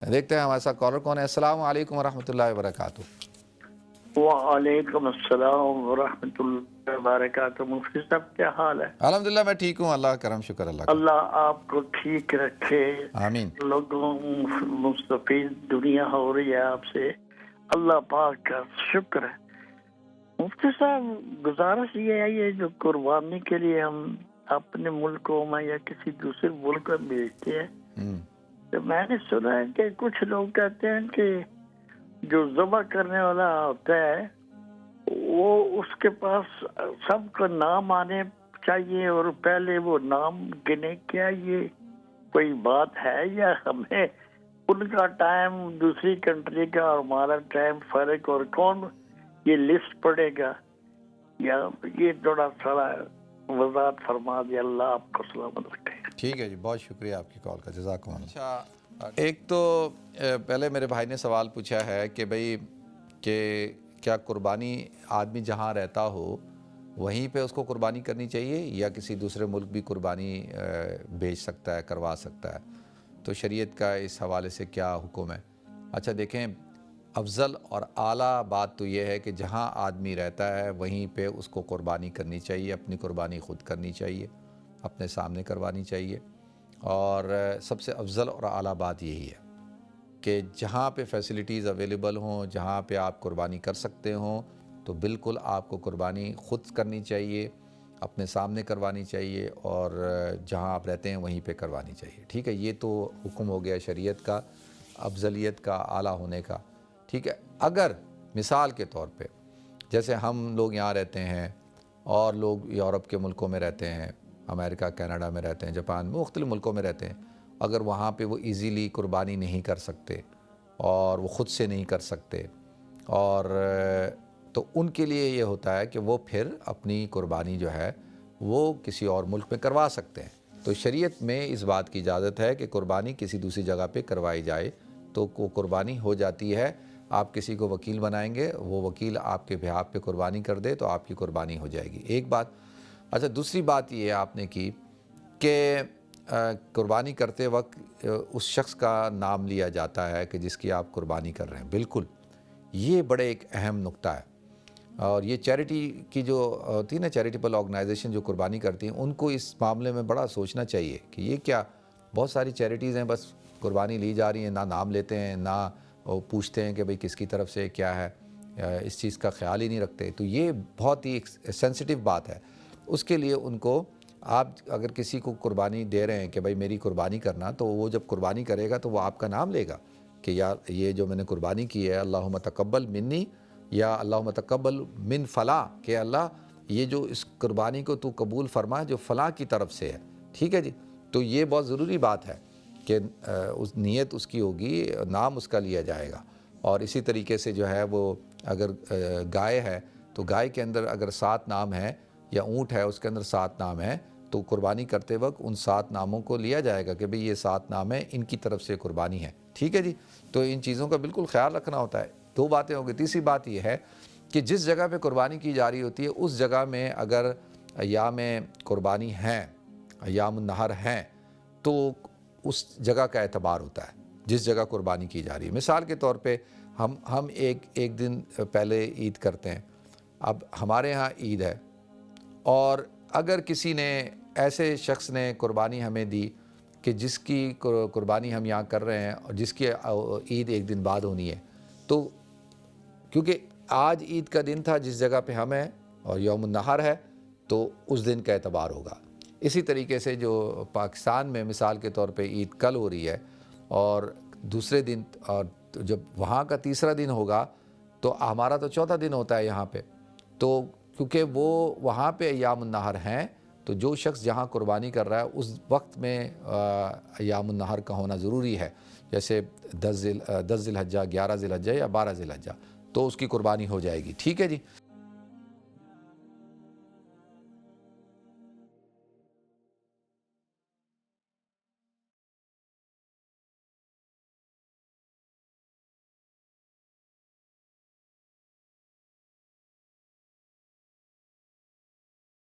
دیکھتے ہیں ہمارے ساتھ کالر کون ہے۔ السلام علیکم ورحمۃ اللہ وبرکاتہ۔ وعلیکم السلام ورحمۃ اللہ وبرکاتہ۔ مفتی صاحب کیا حال ہے؟ الحمدللہ میں ٹھیک ہوں، اللہ کا کرم، شکر اللہ کا۔ اللہ آپ کو ٹھیک رکھے، آمین۔ لوگوں مستفید دنیا ہو رہی ہے آپ سے، اللہ پاک کا شکر ہے۔ مفتی صاحب گزارش یہ ہے، یہ جو قربانی کے لیے ہم اپنے ملکوں میں یا کسی دوسرے ملک میں بھیجتے ہیں، تو میں نے سنا ہے کہ کچھ لوگ کہتے ہیں کہ جو ذبح کرنے والا ہوتا ہے وہ اس کے پاس سب کا نام آنے چاہیے اور پہلے وہ نام گنے۔ کیا یہ کوئی بات ہے یا ہمیں ان کا ٹائم دوسری کنٹری کا اور ہمارا ٹائم فرق، اور کون یہ لسٹ پڑے گا؟ یا یہ تھوڑا سارا وضاحت فرما دیا، اللہ آپ کو سلامت رکھے۔ ٹھیک ہے جی، بہت شکریہ آپ کی کال کا، جزاکم اللہ۔ اچھا، ایک تو پہلے میرے بھائی نے سوال پوچھا ہے کہ بھئی کہ کیا قربانی آدمی جہاں رہتا ہو وہیں پہ اس کو قربانی کرنی چاہیے یا کسی دوسرے ملک بھی قربانی بھیج سکتا ہے، کروا سکتا ہے؟ تو شریعت کا اس حوالے سے کیا حکم ہے؟ اچھا دیکھیں، افضل اور اعلیٰ بات تو یہ ہے کہ جہاں آدمی رہتا ہے وہیں پہ اس کو قربانی کرنی چاہیے، اپنی قربانی خود کرنی چاہیے، اپنے سامنے کروانی چاہیے۔ اور سب سے افضل اور اعلیٰ بات یہی ہے کہ جہاں پہ فیسلٹیز اویلیبل ہوں، جہاں پہ آپ قربانی کر سکتے ہوں، تو بالکل آپ کو قربانی خود کرنی چاہیے، اپنے سامنے کروانی چاہیے، اور جہاں آپ رہتے ہیں وہیں پہ کروانی چاہیے۔ ٹھیک ہے، یہ تو حکم ہو گیا شریعت کا، افضلیت کا، اعلیٰ ہونے کا۔ ٹھیک ہے، اگر مثال کے طور پہ جیسے ہم لوگ یہاں رہتے ہیں اور لوگ یورپ کے ملکوں میں رہتے ہیں، امریکہ، کینیڈا میں رہتے ہیں، جاپان میں، مختلف ملکوں میں رہتے ہیں، اگر وہاں پہ وہ ایزیلی قربانی نہیں کر سکتے اور وہ خود سے نہیں کر سکتے، اور تو ان کے لیے یہ ہوتا ہے کہ وہ پھر اپنی قربانی جو ہے وہ کسی اور ملک میں کروا سکتے ہیں۔ تو شریعت میں اس بات کی اجازت ہے کہ قربانی کسی دوسری جگہ پہ کروائی جائے تو وہ قربانی ہو جاتی ہے۔ آپ کسی کو وکیل بنائیں گے، وہ وکیل آپ کے بہاف پہ قربانی کر دے تو آپ کی قربانی ہو جائے گی، ایک بات۔ اچھا، دوسری بات یہ آپ نے کی کہ قربانی کرتے وقت اس شخص کا نام لیا جاتا ہے کہ جس کی آپ قربانی کر رہے ہیں۔ بالکل، یہ بڑے ایک اہم نقطہ ہے، اور یہ چیریٹی کی جو ہوتی ہے نا، چیریٹیبل آرگنائزیشن جو قربانی کرتی ہیں، ان کو اس معاملے میں بڑا سوچنا چاہیے کہ یہ کیا، بہت ساری چیریٹیز ہیں بس قربانی لی جا رہی ہیں، نہ نام لیتے ہیں، نہ پوچھتے ہیں کہ بھئی کس کی طرف سے کیا ہے، اس چیز کا خیال ہی نہیں رکھتے۔ تو یہ بہت ہی سینسٹیو بات ہے۔ اس کے لیے ان کو، آپ اگر کسی کو قربانی دے رہے ہیں کہ بھئی میری قربانی کرنا، تو وہ جب قربانی کرے گا تو وہ آپ کا نام لے گا کہ یار یہ جو میں نے قربانی کی ہے، اللہم تقبل منی یا اللہم تقبل من فلاں، کہ اللہ یہ جو اس قربانی کو تو قبول فرما جو فلاں کی طرف سے ہے۔ ٹھیک ہے جی، تو یہ بہت ضروری بات ہے کہ اس نیت اس کی ہوگی، نام اس کا لیا جائے گا۔ اور اسی طریقے سے جو ہے وہ اگر گائے ہے تو گائے کے اندر اگر 7 نام ہیں، یا اونٹ ہے اس کے اندر 7 نام ہیں، تو قربانی کرتے وقت ان 7 ناموں کو لیا جائے گا کہ بھئی یہ 7 نام ہیں، ان کی طرف سے قربانی ہے۔ ٹھیک ہے جی، تو ان چیزوں کا بالکل خیال رکھنا ہوتا ہے۔ 2 باتیں ہو گئی۔ تیسری بات یہ ہے کہ جس جگہ پہ قربانی کی جا رہی ہوتی ہے اس جگہ میں اگر ایام قربانی ہیں، ایام النحر ہیں، تو اس جگہ کا اعتبار ہوتا ہے جس جگہ قربانی کی جا رہی ہے۔ مثال کے طور پہ ہم ایک دن پہلے عید کرتے ہیں۔ اب ہمارے ہاں عید ہے، اور اگر کسی نے، ایسے شخص نے قربانی ہمیں دی کہ جس کی قربانی ہم یہاں کر رہے ہیں اور جس کی عید ایک دن بعد ہونی ہے، تو کیونکہ آج عید کا دن تھا جس جگہ پہ ہم ہیں اور یوم النحر ہے، تو اس دن کا اعتبار ہوگا۔ اسی طریقے سے جو پاکستان میں مثال کے طور پہ عید کل ہو رہی ہے اور دوسرے دن، اور جب وہاں کا تیسرا دن ہوگا تو ہمارا تو چوتھا دن ہوتا ہے یہاں پہ، تو کیونکہ وہ وہاں پہ ایام النحر ہیں، تو جو شخص جہاں قربانی کر رہا ہے اس وقت میں ایام النحر کا ہونا ضروری ہے، جیسے 10 ذی الحجہ، 11 ذی الحجہ یا 12 ذی الحجہ، تو اس کی قربانی ہو جائے گی۔ ٹھیک ہے جی۔